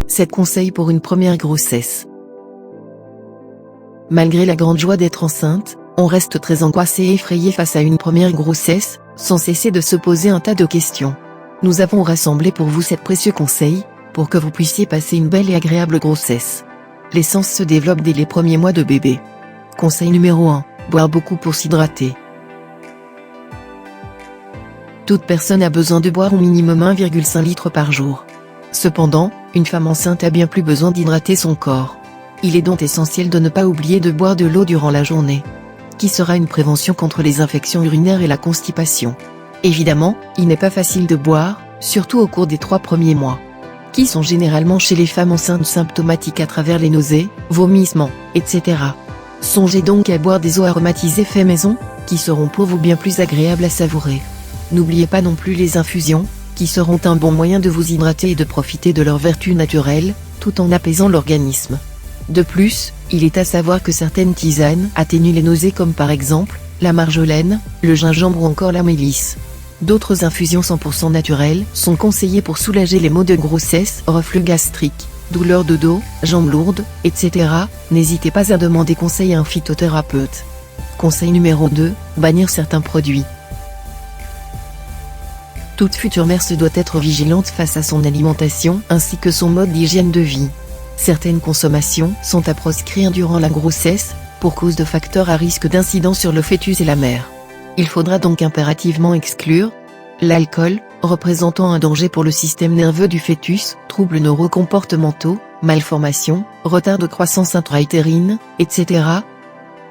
7 conseils pour une première grossesse. Malgré la grande joie d'être enceinte, on reste très angoissé et effrayé face à une première grossesse, sans cesser de se poser un tas de questions. Nous avons rassemblé pour vous 7 précieux conseils, pour que vous puissiez passer une belle et agréable grossesse. L'essence se développe dès les premiers mois de bébé. Conseil numéro 1, boire beaucoup pour s'hydrater. Toute personne a besoin de boire au minimum 1,5 litre par jour. Cependant, une femme enceinte a bien plus besoin d'hydrater son corps. Il est donc essentiel de ne pas oublier de boire de l'eau durant la journée, qui sera une prévention contre les infections urinaires et la constipation. Évidemment, il n'est pas facile de boire, surtout au cours des 3 premiers mois, qui sont généralement chez les femmes enceintes symptomatiques à travers les nausées, vomissements, etc. Songez donc à boire des eaux aromatisées fait maison, qui seront pour vous bien plus agréables à savourer. N'oubliez pas non plus les infusions, qui seront un bon moyen de vous hydrater et de profiter de leurs vertus naturelles, tout en apaisant l'organisme. De plus, il est à savoir que certaines tisanes atténuent les nausées comme par exemple, la marjolaine, le gingembre ou encore la mélisse. D'autres infusions 100% naturelles sont conseillées pour soulager les maux de grossesse, reflux gastrique, douleurs de dos, jambes lourdes, etc. N'hésitez pas à demander conseil à un phytothérapeute. Conseil numéro 2, bannir certains produits. Toute future mère se doit être vigilante face à son alimentation ainsi que son mode d'hygiène de vie. Certaines consommations sont à proscrire durant la grossesse, pour cause de facteurs à risque d'incident sur le fœtus et la mère. Il faudra donc impérativement exclure l'alcool, représentant un danger pour le système nerveux du fœtus, troubles neurocomportementaux, malformations, retard de croissance intra-utérine, etc.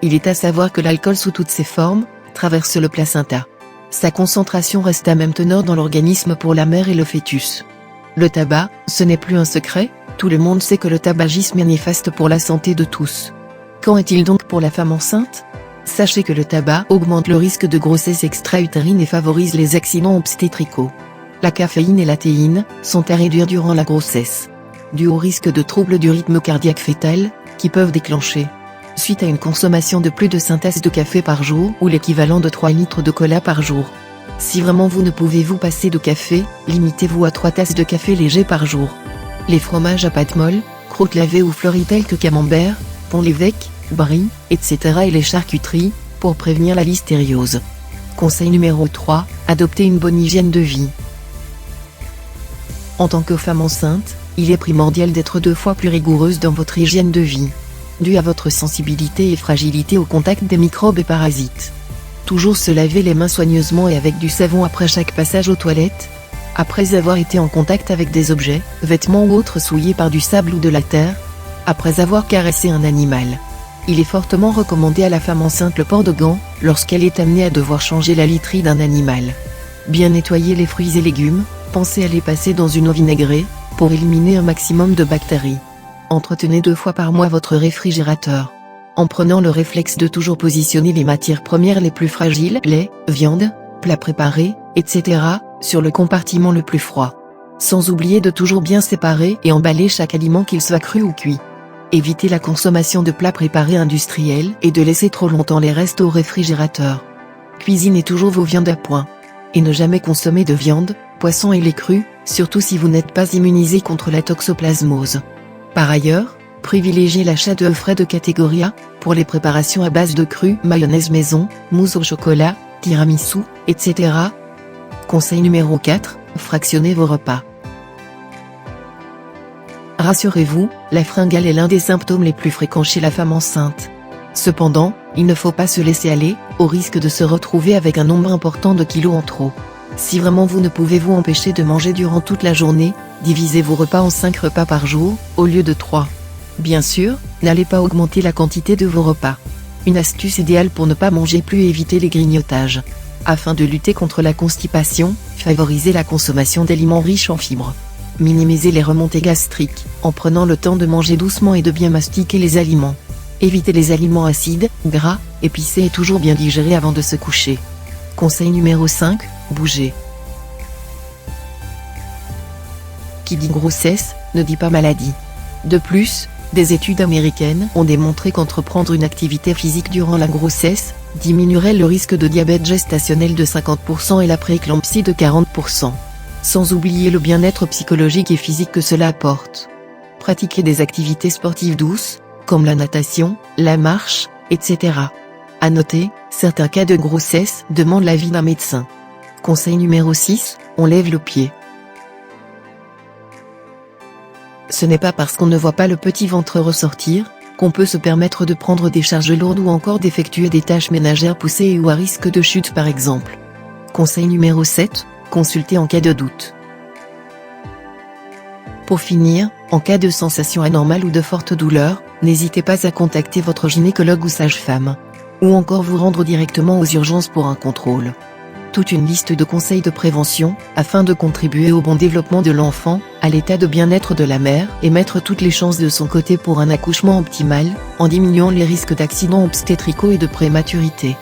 Il est à savoir que l'alcool sous toutes ses formes traverse le placenta. Sa concentration reste à même teneur dans l'organisme pour la mère et le fœtus. Le tabac, ce n'est plus un secret, tout le monde sait que le tabagisme est néfaste pour la santé de tous. Qu'en est-il donc pour la femme enceinte ? Sachez que le tabac augmente le risque de grossesse extra-utérine et favorise les accidents obstétricaux. La caféine et la théine sont à réduire durant la grossesse, dû au risque de troubles du rythme cardiaque fœtal, qui peuvent déclencher suite à une consommation de plus de 5 tasses de café par jour ou l'équivalent de 3 litres de cola par jour. Si vraiment vous ne pouvez vous passer de café, limitez-vous à 3 tasses de café léger par jour. Les fromages à pâte molle, croûtes lavées ou fleuries telles que camembert, pont-l'évêque, brie, etc. et les charcuteries, pour prévenir la listériose. Conseil numéro 3, adopter une bonne hygiène de vie. En tant que femme enceinte, il est primordial d'être 2 fois plus rigoureuse dans votre hygiène de vie, dû à votre sensibilité et fragilité au contact des microbes et parasites. Toujours se laver les mains soigneusement et avec du savon après chaque passage aux toilettes, après avoir été en contact avec des objets, vêtements ou autres souillés par du sable ou de la terre, après avoir caressé un animal. Il est fortement recommandé à la femme enceinte le port de gants, lorsqu'elle est amenée à devoir changer la literie d'un animal. Bien nettoyer les fruits et légumes, pensez à les passer dans une eau vinaigrée, pour éliminer un maximum de bactéries. Entretenez 2 fois par mois votre réfrigérateur, en prenant le réflexe de toujours positionner les matières premières les plus fragiles, lait, viande, plats préparés, etc., sur le compartiment le plus froid. Sans oublier de toujours bien séparer et emballer chaque aliment qu'il soit cru ou cuit. Évitez la consommation de plats préparés industriels et de laisser trop longtemps les restes au réfrigérateur. Cuisinez toujours vos viandes à point. Et ne jamais consommer de viande, poisson et lait cru, surtout si vous n'êtes pas immunisé contre la toxoplasmose. Par ailleurs, privilégiez l'achat d'œufs frais de catégorie A, pour les préparations à base de cru, mayonnaise maison, mousse au chocolat, tiramisu, etc. Conseil numéro 4, fractionnez vos repas. Rassurez-vous, la fringale est l'un des symptômes les plus fréquents chez la femme enceinte. Cependant, il ne faut pas se laisser aller, au risque de se retrouver avec un nombre important de kilos en trop. Si vraiment vous ne pouvez vous empêcher de manger durant toute la journée, divisez vos repas en 5 repas par jour, au lieu de 3. Bien sûr, n'allez pas augmenter la quantité de vos repas. Une astuce idéale pour ne pas manger plus et éviter les grignotages. Afin de lutter contre la constipation, favorisez la consommation d'aliments riches en fibres. Minimisez les remontées gastriques, en prenant le temps de manger doucement et de bien mastiquer les aliments. Évitez les aliments acides, gras, épicés et toujours bien digérés avant de se coucher. Conseil numéro 5, bougez. Qui dit grossesse, ne dit pas maladie. De plus, des études américaines ont démontré qu'entreprendre une activité physique durant la grossesse diminuerait le risque de diabète gestationnel de 50% et la prééclampsie de 40%. Sans oublier le bien-être psychologique et physique que cela apporte. pratiquer des activités sportives douces, comme la natation, la marche, etc. À noter, certains cas de grossesse demandent l'avis d'un médecin. Conseil numéro 6, on lève le pied. Ce n'est pas parce qu'on ne voit pas le petit ventre ressortir, qu'on peut se permettre de prendre des charges lourdes ou encore d'effectuer des tâches ménagères poussées ou à risque de chute par exemple. Conseil numéro 7, consultez en cas de doute. Pour finir, en cas de sensation anormale ou de forte douleur, n'hésitez pas à contacter votre gynécologue ou sage-femme. Ou encore vous rendre directement aux urgences pour un contrôle. Toute une liste de conseils de prévention, afin de contribuer au bon développement de l'enfant, à l'état de bien-être de la mère et mettre toutes les chances de son côté pour un accouchement optimal, en diminuant les risques d'accidents obstétricaux et de prématurité.